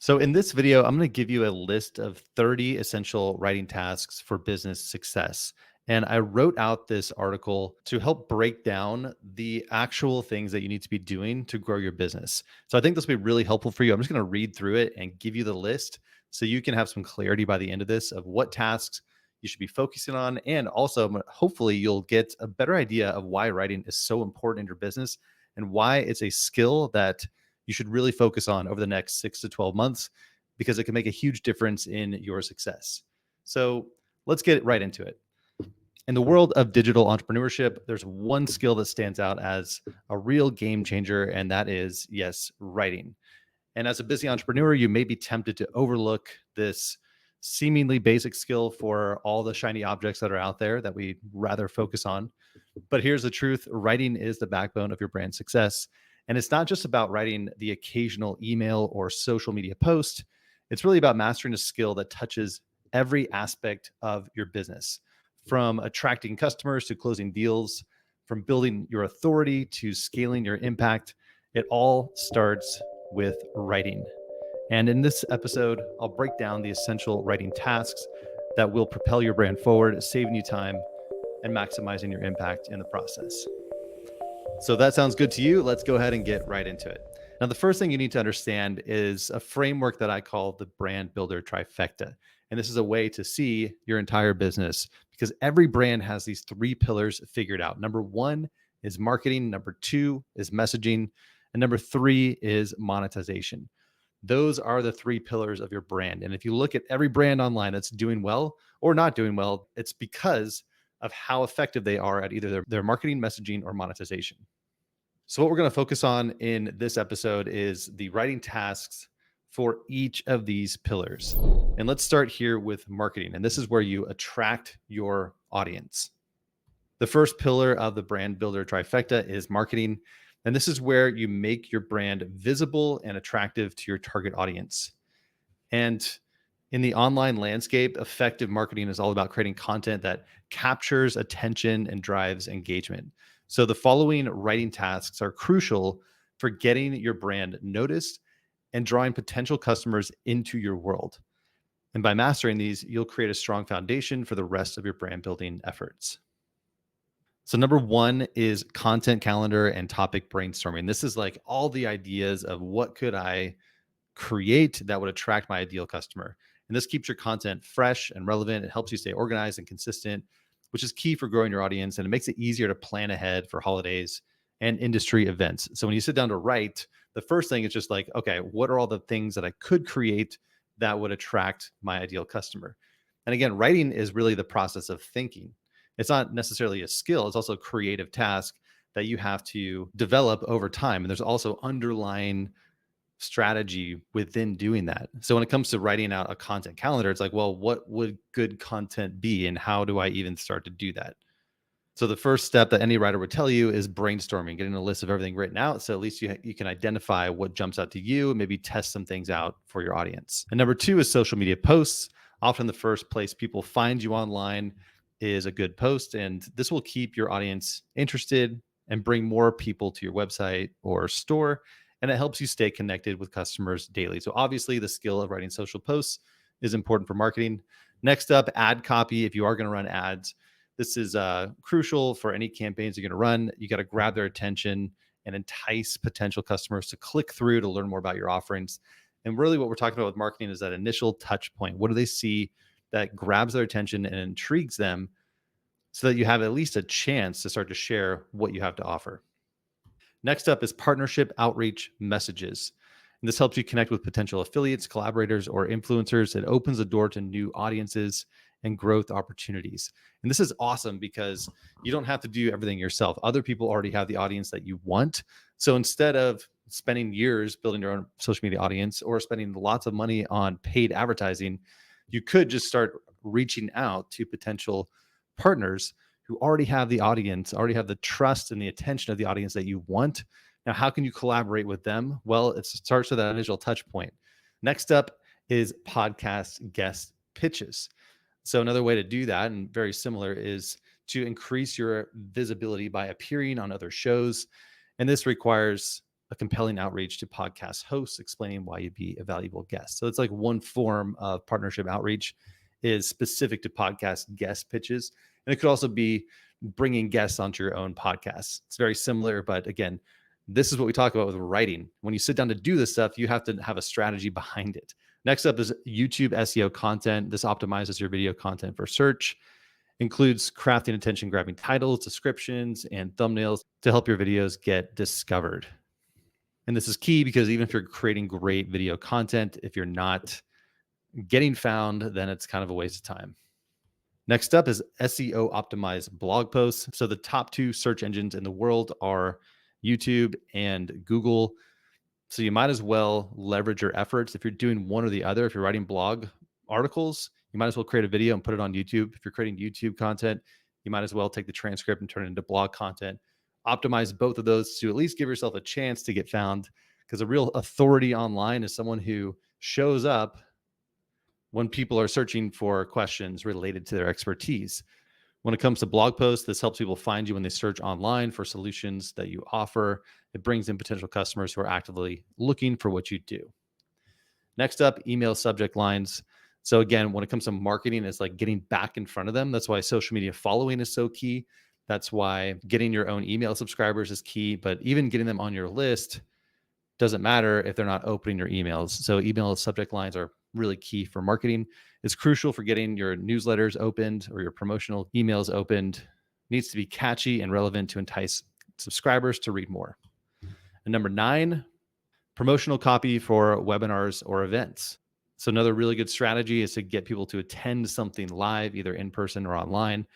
So in this video, I'm going to give you a list of 30 essential writing tasks for business success. And I wrote out this article to help break down the actual things that you need to be doing to grow your business. So I think this will be really helpful for you. I'm just going to read through it and give you the list so you can have some clarity by the end of this of what tasks you should be focusing on. And also, hopefully, you'll get a better idea of why writing is so important in your business and why it's a skill that you should really focus on over the next 6 to 12 months because it can make a huge difference in your success. So let's get right into it. In the world of digital entrepreneurship, there's one skill that stands out as a real game changer, and that is, yes, writing. And as a busy entrepreneur, you may be tempted to overlook this seemingly basic skill for all the shiny objects that are out there that we rather focus on. But here's the truth: writing is the backbone of your brand success. And it's not just about writing the occasional email or social media post, it's really about mastering a skill that touches every aspect of your business, from attracting customers to closing deals, from building your authority to scaling your impact. It all starts with writing. And in this episode, I'll break down the essential writing tasks that will propel your brand forward, saving you time and maximizing your impact in the process. So that sounds good to you. Let's go ahead and get right into it. Now, the first thing you need to understand is a framework that I call the brand builder trifecta. And this is a way to see your entire business because every brand has these three pillars figured out. Number one is marketing, number two is messaging, and number three is monetization. Those are the three pillars of your brand. And if you look at every brand online that's doing well or not doing well, it's because of how effective they are at either their marketing, messaging, or monetization. So, what we're going to focus on in this episode is the writing tasks for each of these pillars. And let's start here with marketing. And this is where you attract your audience. The first pillar of the brand builder trifecta is marketing. And this is where you make your brand visible and attractive to your target audience. And in the online landscape, effective marketing is all about creating content that captures attention and drives engagement. So the following writing tasks are crucial for getting your brand noticed and drawing potential customers into your world. And by mastering these, you'll create a strong foundation for the rest of your brand building efforts. So number one is content calendar and topic brainstorming. This is like all the ideas of what could I create that would attract my ideal customer. And this keeps your content fresh and relevant. It helps you stay organized and consistent, which is key for growing your audience. And it makes it easier to plan ahead for holidays and industry events. So when you sit down to write, the first thing is just like, okay, what are all the things that I could create that would attract my ideal customer? And again, writing is really the process of thinking. It's not necessarily a skill, it's also a creative task that you have to develop over time. And there's also underlying strategy within doing that. So when it comes to writing out a content calendar, it's like, well, what would good content be and how do I even start to do that? So the first step that any writer would tell you is brainstorming, getting a list of everything written out. So at least you can identify what jumps out to you and maybe test some things out for your audience. And number two is social media posts. Often the first place people find you online is a good post. And this will keep your audience interested and bring more people to your website or store. And it helps you stay connected with customers daily. So obviously the skill of writing social posts is important for marketing. Next up, ad copy. If you are going to run ads, this is crucial for any campaigns you're going to run. You got to grab their attention and entice potential customers to click through to learn more about your offerings. And really what we're talking about with marketing is that initial touch point. What do they see that grabs their attention and intrigues them so that you have at least a chance to start to share what you have to offer? Next up is partnership outreach messages. And this helps you connect with potential affiliates, collaborators, or influencers. It opens the door to new audiences and growth opportunities. And this is awesome because you don't have to do everything yourself. Other people already have the audience that you want. So instead of spending years building your own social media audience or spending lots of money on paid advertising, you could just start reaching out to potential partners who already have the audience, already have the trust and the attention of the audience that you want. Now, how can you collaborate with them? Well, it starts with that initial touch point. Next up is podcast guest pitches. So another way to do that, and very similar, is to increase your visibility by appearing on other shows. And this requires a compelling outreach to podcast hosts explaining why you'd be a valuable guest. So it's like one form of partnership outreach is specific to podcast guest pitches. And it could also be bringing guests onto your own podcast. It's very similar, but again, this is what we talk about with writing. When you sit down to do this stuff, you have to have a strategy behind it. Next up is YouTube SEO content. This optimizes your video content for search, includes crafting attention grabbing titles, descriptions, and thumbnails to help your videos get discovered. And this is key because even if you're creating great video content, if you're not getting found, then it's kind of a waste of time. Next up is SEO optimized blog posts. So the top two search engines in the world are YouTube and Google. So you might as well leverage your efforts. If you're doing one or the other, if you're writing blog articles, you might as well create a video and put it on YouTube. If you're creating YouTube content, you might as well take the transcript and turn it into blog content. Optimize both of those to at least give yourself a chance to get found, because a real authority online is someone who shows up when people are searching for questions related to their expertise. When it comes to blog posts, this helps people find you when they search online for solutions that you offer. It brings in potential customers who are actively looking for what you do. Next up, email subject lines. So again, when it comes to marketing, it's like getting back in front of them. That's why social media following is so key. That's why getting your own email subscribers is key, but even getting them on your list doesn't matter if they're not opening your emails. So email subject lines are really key for marketing. It's crucial for getting your newsletters opened or your promotional emails opened. It needs to be catchy and relevant to entice subscribers to read more. And number 9, promotional copy for webinars or events. So another really good strategy is to get people to attend something live, either in person or online.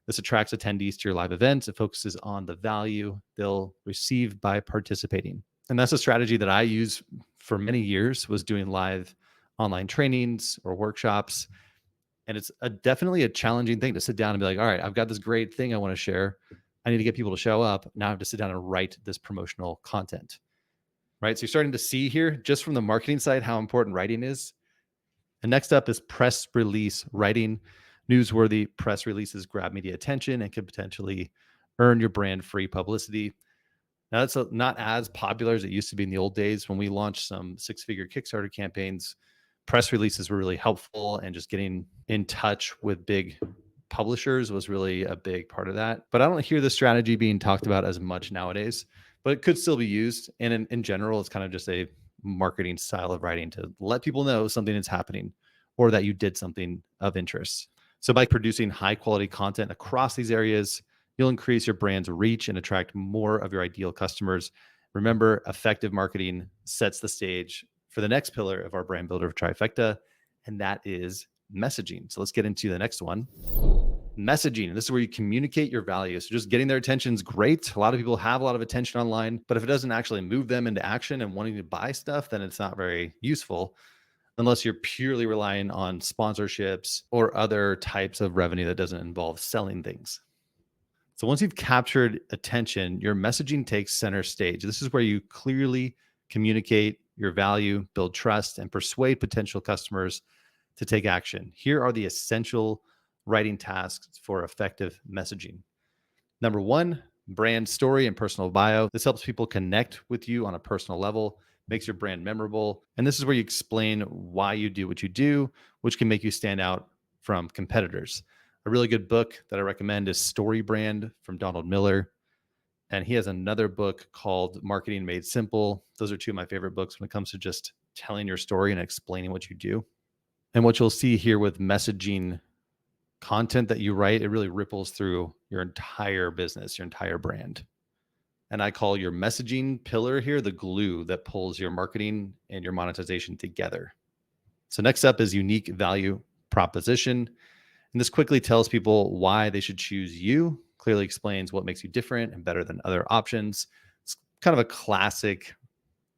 This attracts attendees to your live events. It focuses on the value they'll receive by participating. And that's a strategy that I use for many years, was doing live online trainings or workshops. And it's definitely a challenging thing to sit down and be like, all right, I've got this great thing I want to share. I need to get people to show up. Now I have to sit down and write this promotional content, right? So you're starting to see here, just from the marketing side, how important writing is. And next up is press release writing. Newsworthy press releases grab media attention and can potentially earn your brand free publicity. Now, that's not as popular as it used to be in the old days. When we launched some 6-figure Kickstarter campaigns, press releases were really helpful, and just getting in touch with big publishers was really a big part of that. But I don't hear this strategy being talked about as much nowadays, but it could still be used. And in general, it's kind of just a marketing style of writing to let people know something is happening or that you did something of interest. So by producing high quality content across these areas, you'll increase your brand's reach and attract more of your ideal customers. Remember, effective marketing sets the stage for the next pillar of our brand builder trifecta, and that is messaging. So let's get into the next one. Messaging. This is where you communicate your value. So just getting their attention is great. A lot of people have a lot of attention online, but if it doesn't actually move them into action and wanting to buy stuff, then it's not very useful, unless you're purely relying on sponsorships or other types of revenue that doesn't involve selling things. So once you've captured attention, your messaging takes center stage. This is where you clearly communicate your value, build trust, and persuade potential customers to take action. Here are the essential writing tasks for effective messaging. Number 1, brand story and personal bio. This helps people connect with you on a personal level, makes your brand memorable. And this is where you explain why you do what you do, which can make you stand out from competitors. A really good book that I recommend is Story Brand from Donald Miller. And he has another book called Marketing Made Simple. Those are two of my favorite books when it comes to just telling your story and explaining what you do. And what you'll see here with messaging content that you write, it really ripples through your entire business, your entire brand. And I call your messaging pillar here the glue that pulls your marketing and your monetization together. So next up is unique value proposition. And this quickly tells people why they should choose you, clearly explains what makes you different and better than other options. It's kind of a classic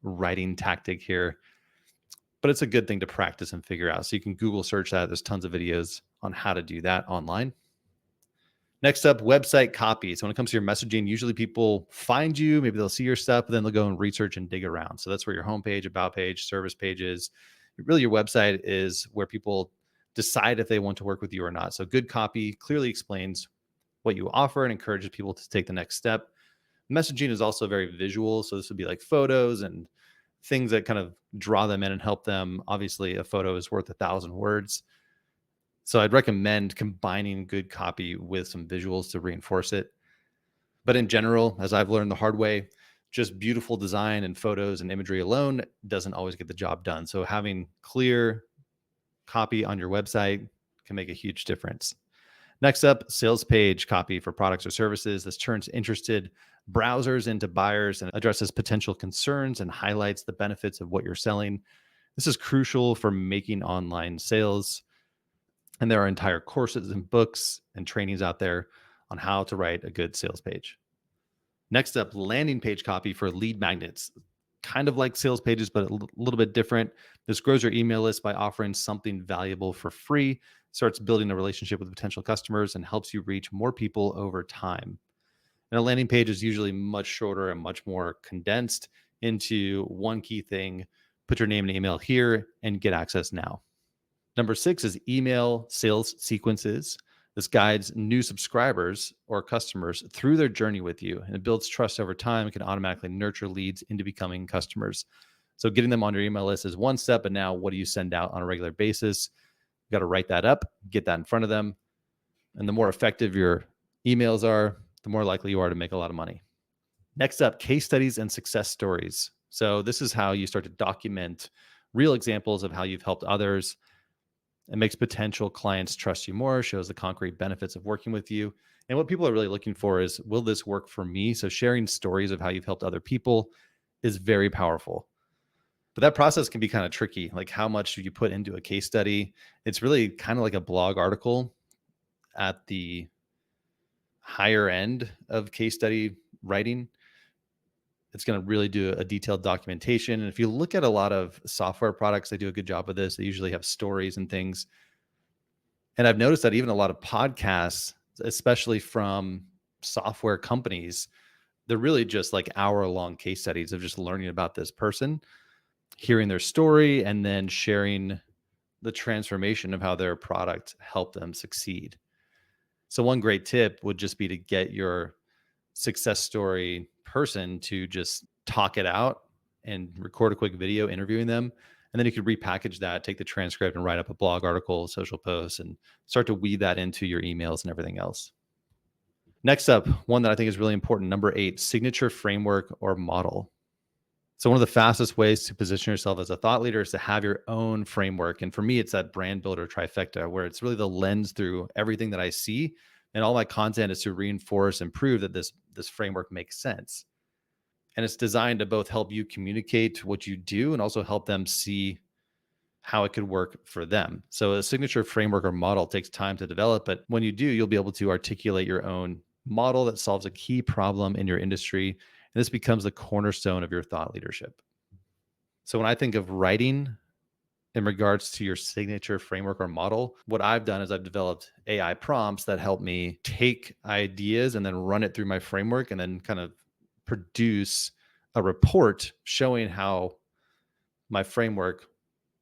writing tactic here, but it's a good thing to practice and figure out. So you can Google search that. There's tons of videos on how to do that online. Next up, website copy. So when it comes to your messaging, usually people find you, maybe they'll see your stuff, but then they'll go and research and dig around. So that's where your homepage, about page, service pages, really your website is where people decide if they want to work with you or not. So good copy clearly explains what you offer and encourages people to take the next step. Messaging is also very visual. So this would be like photos and things that kind of draw them in and help them. Obviously, a photo is worth 1,000 words. So I'd recommend combining good copy with some visuals to reinforce it. But in general, as I've learned the hard way, just beautiful design and photos and imagery alone doesn't always get the job done. So having clear copy on your website can make a huge difference. Next up, sales page copy for products or services. This turns interested browsers into buyers and addresses potential concerns and highlights the benefits of what you're selling. This is crucial for making online sales. And there are entire courses and books and trainings out there on how to write a good sales page. Next up, landing page copy for lead magnets. Kind of like sales pages, but a little bit different. This grows your email list by offering something valuable for free, starts building a relationship with potential customers, and helps you reach more people over time. And a landing page is usually much shorter and much more condensed into one key thing. Put your name and email here and get access now. Number 6 is email sales sequences. This guides new subscribers or customers through their journey with you, and it builds trust over time and can automatically nurture leads into becoming customers. So getting them on your email list is one step, but now what do you send out on a regular basis? You got to write that up, get that in front of them. And the more effective your emails are, the more likely you are to make a lot of money. Next up, case studies and success stories. So this is how you start to document real examples of how you've helped others. It makes potential clients trust you more, shows the concrete benefits of working with you. And what people are really looking for is, will this work for me? So sharing stories of how you've helped other people is very powerful. But that process can be kind of tricky. Like, how much do you put into a case study? It's really kind of like a blog article at the higher end of case study writing. It's going to really do a detailed documentation. And if you look at a lot of software products, they do a good job of this. They usually have stories and things. And I've noticed that even a lot of podcasts, especially from software companies, they're really just like hour-long case studies of just learning about this person, hearing their story, and then sharing the transformation of how their product helped them succeed. So one great tip would just be to get your success story person to just talk it out and record a quick video interviewing them. And then you could repackage that, take the transcript and write up a blog article, social post, and start to weave that into your emails and everything else. Next up, one that I think is really important, number 8, signature framework or model. So one of the fastest ways to position yourself as a thought leader is to have your own framework. And for me, it's that brand builder trifecta, where it's really the lens through everything that I see. And all my content is to reinforce and prove that this framework makes sense. And it's designed to both help you communicate what you do and also help them see how it could work for them. So a signature framework or model takes time to develop, but when you do, you'll be able to articulate your own model that solves a key problem in your industry. And this becomes the cornerstone of your thought leadership. So when I think of writing in regards to your signature framework or model, what I've done is I've developed AI prompts that help me take ideas and then run it through my framework and then kind of produce a report showing how my framework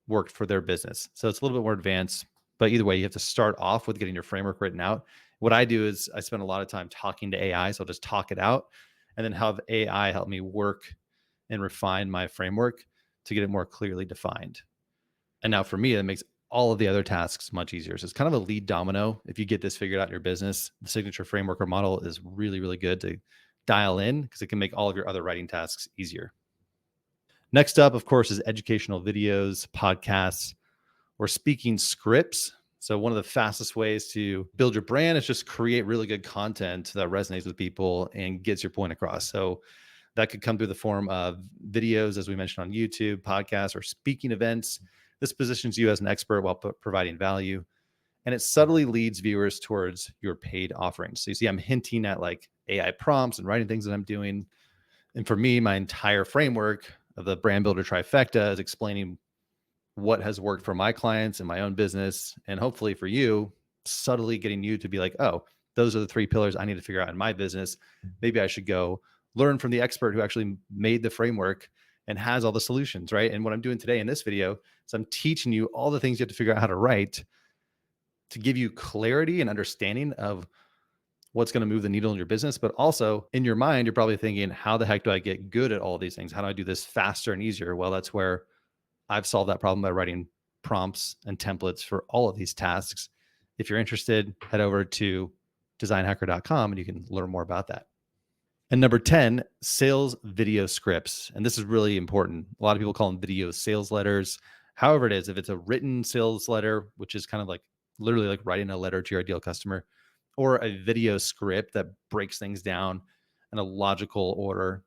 worked for their business. So it's a little bit more advanced, but either way, you have to start off with getting your framework written out. What I do is I spend a lot of time talking to AI. So I'll just talk it out and then have AI help me work and refine my framework to get it more clearly defined. And now for me, that makes all of the other tasks much easier. So it's kind of a lead domino. If you get this figured out in your business, the signature framework or model is really, really good to dial in because it can make all of your other writing tasks easier. Next up, of course, is educational videos, podcasts, or speaking scripts. So one of the fastest ways to build your brand is just create really good content that resonates with people and gets your point across. So that could come through the form of videos, as we mentioned, on YouTube, podcasts, or speaking events. This positions you as an expert while providing value. And it subtly leads viewers towards your paid offerings. So you see, I'm hinting at like AI prompts and writing things that I'm doing. And for me, my entire framework of the brand builder trifecta is explaining what has worked for my clients and my own business. And hopefully for you, subtly getting you to be like, oh, those are the 3 pillars I need to figure out in my business. Maybe I should go learn from the expert who actually made the framework and has all the solutions, right? And what I'm doing today in this video is I'm teaching you all the things you have to figure out how to write to give you clarity and understanding of what's going to move the needle in your business. But also in your mind, you're probably thinking, how the heck do I get good at all these things? How do I do this faster and easier? Well, that's where I've solved that problem by writing prompts and templates for all of these tasks. If you're interested, head over to designhacker.com and you can learn more about that. And number 10, sales video scripts. And this is really important. A lot of people call them video sales letters. However it is, if it's a written sales letter, which is kind of like literally like writing a letter to your ideal customer, or a video script that breaks things down in a logical order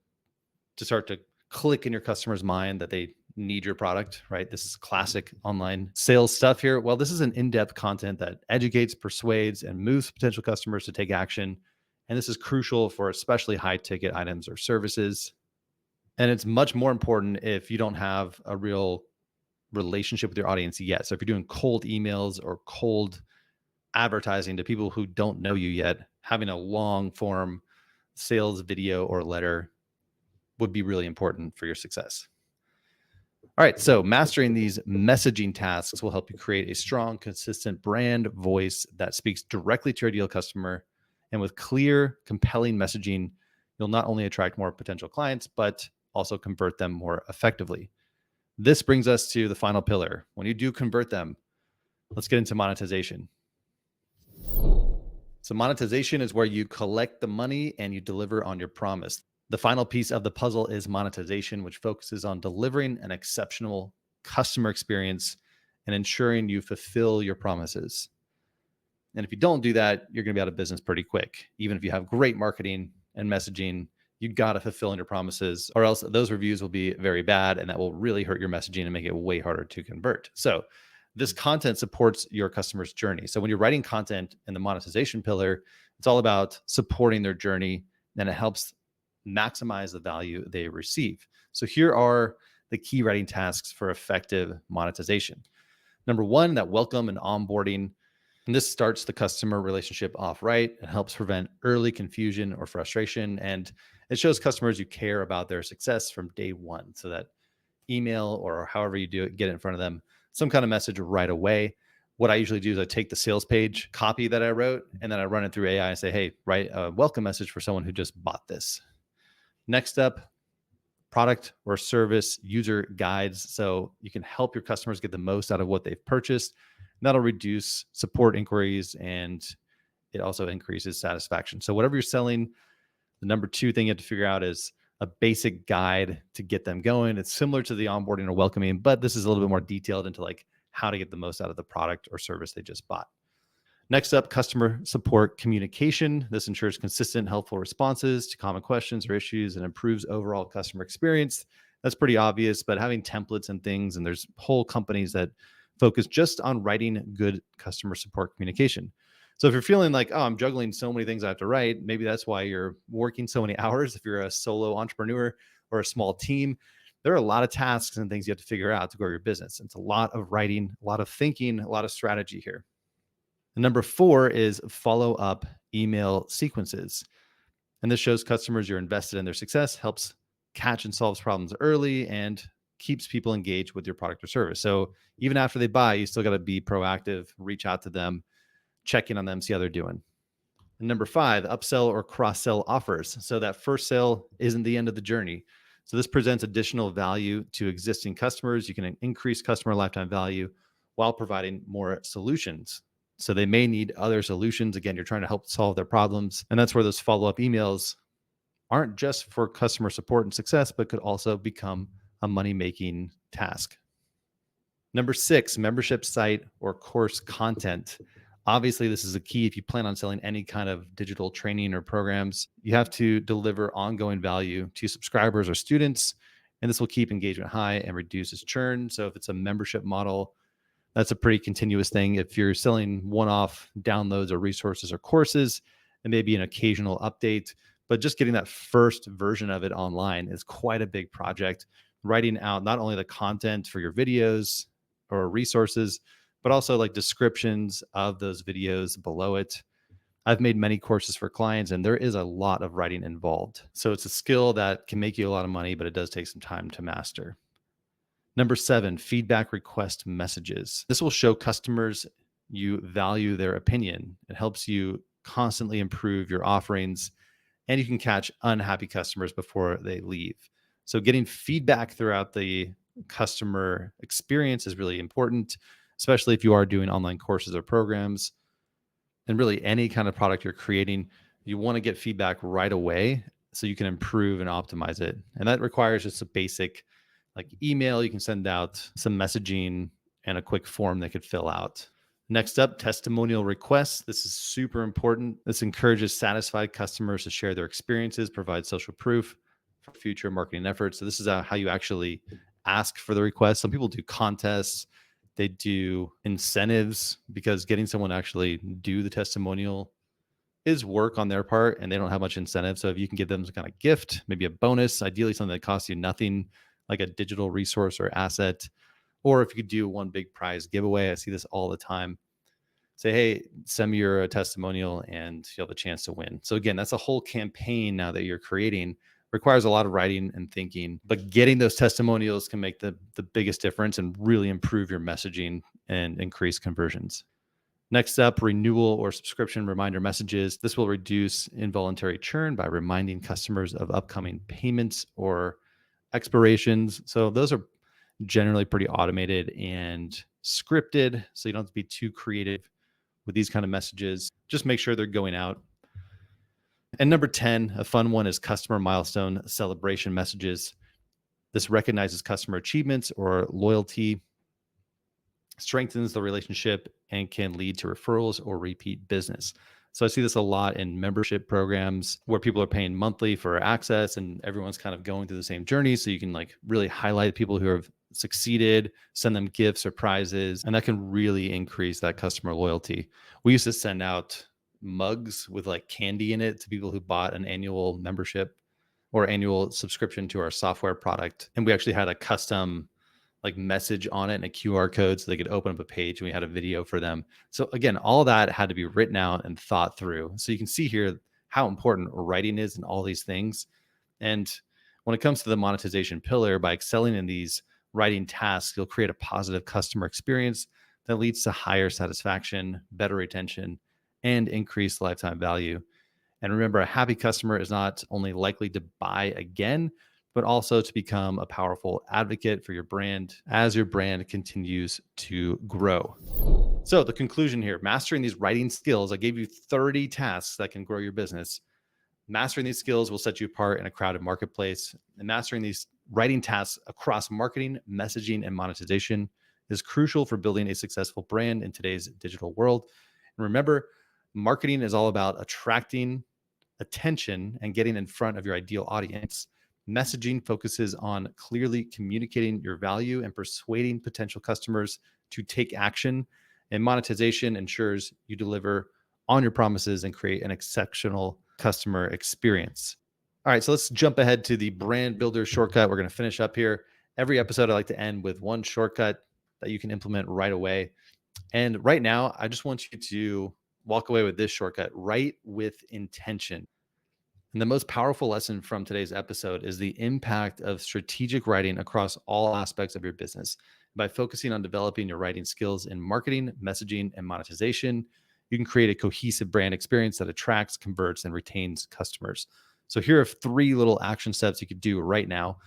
to start to click in your customer's mind that they need your product, right? This is classic online sales stuff here. Well, this is an in-depth content that educates, persuades, and moves potential customers to take action. And this is crucial for especially high ticket items or services. And it's much more important if you don't have a real relationship with your audience yet. So if you're doing cold emails or cold advertising to people who don't know you yet, having a long form sales video or letter would be really important for your success. All right, so mastering these messaging tasks will help you create a strong, consistent brand voice that speaks directly to your ideal customer. And with clear, compelling messaging, you'll not only attract more potential clients, but also convert them more effectively. This brings us to the final pillar. When you do convert them, let's get into monetization. So monetization is where you collect the money and you deliver on your promise. The final piece of the puzzle is monetization, which focuses on delivering an exceptional customer experience and ensuring you fulfill your promises. And if you don't do that, you're going to be out of business pretty quick. Even if you have great marketing and messaging, you got to fulfill in your promises, or else those reviews will be very bad and that will really hurt your messaging and make it way harder to convert. So this content supports your customer's journey. So when you're writing content in the monetization pillar, it's all about supporting their journey, and it helps maximize the value they receive. So here are the key writing tasks for effective monetization. Number one, that welcome and onboarding. And this starts the customer relationship off right. It helps prevent early confusion or frustration. And it shows customers you care about their success from day one. So that email or however you do it, get it in front of them, some kind of message right away. What I usually do is I take the sales page copy that I wrote, and then I run it through AI and say, hey, write a welcome message for someone who just bought this. Next up, product or service user guides. So you can help your customers get the most out of what they've purchased. And that'll reduce support inquiries, and it also increases satisfaction. So whatever you're selling, the number two thing you have to figure out is a basic guide to get them going. It's similar to the onboarding or welcoming, but this is a little bit more detailed into like how to get the most out of the product or service they just bought. Next up, customer support communication. This ensures consistent, helpful responses to common questions or issues and improves overall customer experience. That's pretty obvious, but having templates and things, and there's whole companies that focus just on writing good customer support communication. So if you're feeling like, oh, I'm juggling so many things I have to write, maybe that's why you're working so many hours. If you're a solo entrepreneur or a small team, there are a lot of tasks and things you have to figure out to grow your business. It's a lot of writing, a lot of thinking, a lot of strategy here. And number four is follow up email sequences. And this shows customers you're invested in their success, helps catch and solves problems early, and keeps people engaged with your product or service. So even after they buy, you still got to be proactive, reach out to them, check in on them, see how they're doing. And number five, upsell or cross-sell offers. So that first sale isn't the end of the journey. So this presents additional value to existing customers. You can increase customer lifetime value while providing more solutions. So they may need other solutions. Again, you're trying to help solve their problems. And that's where those follow-up emails aren't just for customer support and success, but could also become a money-making task. Number six, membership site or course content. Obviously, this is a key if you plan on selling any kind of digital training or programs. You have to deliver ongoing value to subscribers or students, and this will keep engagement high and reduces churn. So if it's a membership model, that's a pretty continuous thing. If you're selling one-off downloads or resources or courses, and maybe an occasional update, but just getting that first version of it online is quite a big project. Writing out not only the content for your videos or resources, but also like descriptions of those videos below it. I've made many courses for clients, and there is a lot of writing involved. So it's a skill that can make you a lot of money, but it does take some time to master. Number seven, feedback request messages. This will show customers you value their opinion. It helps you constantly improve your offerings, and you can catch unhappy customers before they leave. So, getting feedback throughout the customer experience is really important, especially if you are doing online courses or programs and really any kind of product you're creating. You want to get feedback right away so you can improve and optimize it. And that requires just a basic like email. You can send out some messaging and a quick form they could fill out. Next up, testimonial requests. This is super important. This encourages satisfied customers to share their experiences, provide social proof for future marketing efforts. So, this is how you actually ask for the request. Some people do contests, they do incentives because getting someone to actually do the testimonial is work on their part and they don't have much incentive. So, if you can give them some kind of gift, maybe a bonus, ideally something that costs you nothing, like a digital resource or asset, or if you could do one big prize giveaway, I see this all the time. Say, hey, send me your testimonial and you'll have a chance to win. So again, that's a whole campaign now that you're creating. Requires a lot of writing and thinking, but getting those testimonials can make the biggest difference and really improve your messaging and increase conversions. Next up, renewal or subscription reminder messages. This will reduce involuntary churn by reminding customers of upcoming payments or expirations. So those are generally pretty automated and scripted. So you don't have to be too creative with these kind of messages. Just make sure they're going out. And number 10, a fun one, is customer milestone celebration messages. This recognizes customer achievements or loyalty, strengthens the relationship, and can lead to referrals or repeat business. So I see this a lot in membership programs where people are paying monthly for access and everyone's kind of going through the same journey. So you can like really highlight people who have succeeded, send them gifts or prizes, and that can really increase that customer loyalty. We used to send out mugs with like candy in it to people who bought an annual membership or annual subscription to our software product. And we actually had a custom like message on it and a QR code so they could open up a page, and we had a video for them. So again, all that had to be written out and thought through. So you can see here how important writing is in all these things. And when it comes to the monetization pillar, by excelling in these writing tasks, you'll create a positive customer experience that leads to higher satisfaction, better retention, and increased lifetime value. And remember, a happy customer is not only likely to buy again, but also to become a powerful advocate for your brand as your brand continues to grow. So, the conclusion here, mastering these writing skills, I gave you 30 tasks that can grow your business. Mastering these skills will set you apart in a crowded marketplace. And mastering these writing tasks across marketing, messaging, and monetization is crucial for building a successful brand in today's digital world. And remember, marketing is all about attracting attention and getting in front of your ideal audience. Messaging focuses on clearly communicating your value and persuading potential customers to take action. And monetization ensures you deliver on your promises and create an exceptional customer experience. All right, so let's jump ahead to the brand builder shortcut. We're going to finish up here. Every episode, I like to end with one shortcut that you can implement right away. And right now, I just want you to walk away with this shortcut: write with intention. And the most powerful lesson from today's episode is the impact of strategic writing across all aspects of your business. By focusing on developing your writing skills in marketing, messaging, and monetization, you can create a cohesive brand experience that attracts, converts, and retains customers. So here are 3 little action steps you could do right now.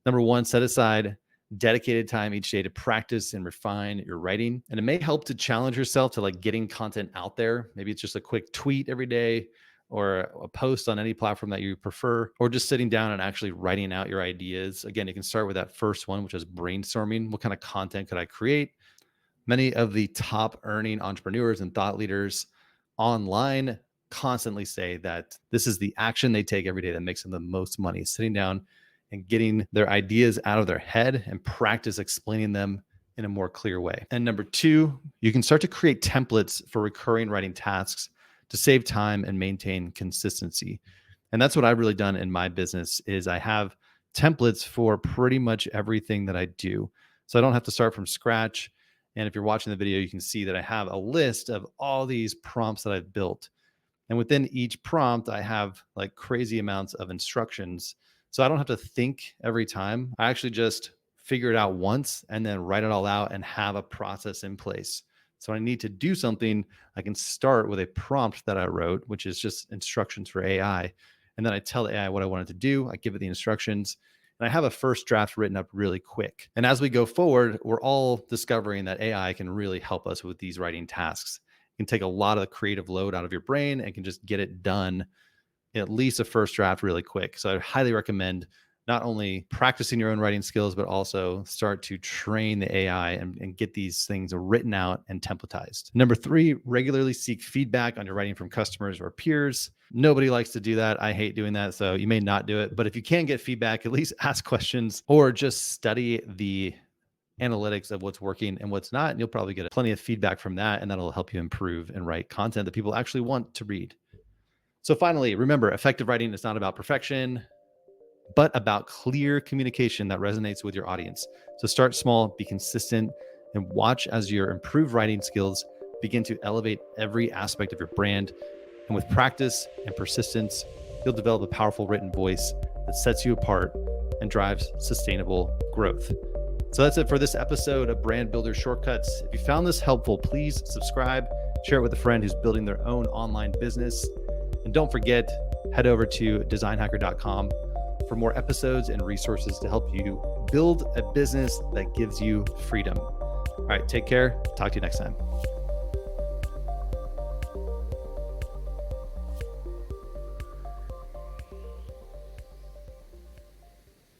Number 1, set aside dedicated time each day to practice and refine your writing. And it may help to challenge yourself to like getting content out there. Maybe it's just a quick tweet every day or a post on any platform that you prefer, or just sitting down and actually writing out your ideas. Again, you can start with that first one, which is brainstorming. What kind of content could I create? Many of the top earning entrepreneurs and thought leaders online constantly say that this is the action they take every day that makes them the most money: sitting down and getting their ideas out of their head and practice explaining them in a more clear way. And number 2, you can start to create templates for recurring writing tasks to save time and maintain consistency. And that's what I've really done in my business is I have templates for pretty much everything that I do. So I don't have to start from scratch. And if you're watching the video, you can see that I have a list of all these prompts that I've built. And within each prompt, I have like crazy amounts of instructions. So I don't have to think every time. I actually just figure it out once and then write it all out and have a process in place. So when I need to do something, I can start with a prompt that I wrote, which is just instructions for AI. And then I tell the AI what I want it to do. I give it the instructions, and I have a first draft written up really quick. And as we go forward, we're all discovering that AI can really help us with these writing tasks. It can take a lot of the creative load out of your brain and can just get it done, at least a first draft, really quick. So I highly recommend not only practicing your own writing skills, but also start to train the AI and get these things written out and templatized. Number 3, regularly seek feedback on your writing from customers or peers. Nobody likes to do that. I hate doing that. So you may not do it, but if you can get feedback, at least ask questions or just study the analytics of what's working and what's not. And you'll probably get plenty of feedback from that. And that'll help you improve and write content that people actually want to read. So finally, remember, effective writing is not about perfection, but about clear communication that resonates with your audience. So start small, be consistent, and watch as your improved writing skills begin to elevate every aspect of your brand. And with practice and persistence, you'll develop a powerful written voice that sets you apart and drives sustainable growth. So that's it for this episode of Brand Builder Shortcuts. If you found this helpful, please subscribe, share it with a friend who's building their own online business. And don't forget, head over to designhacker.com for more episodes and resources to help you build a business that gives you freedom. All right, take care. Talk to you next time.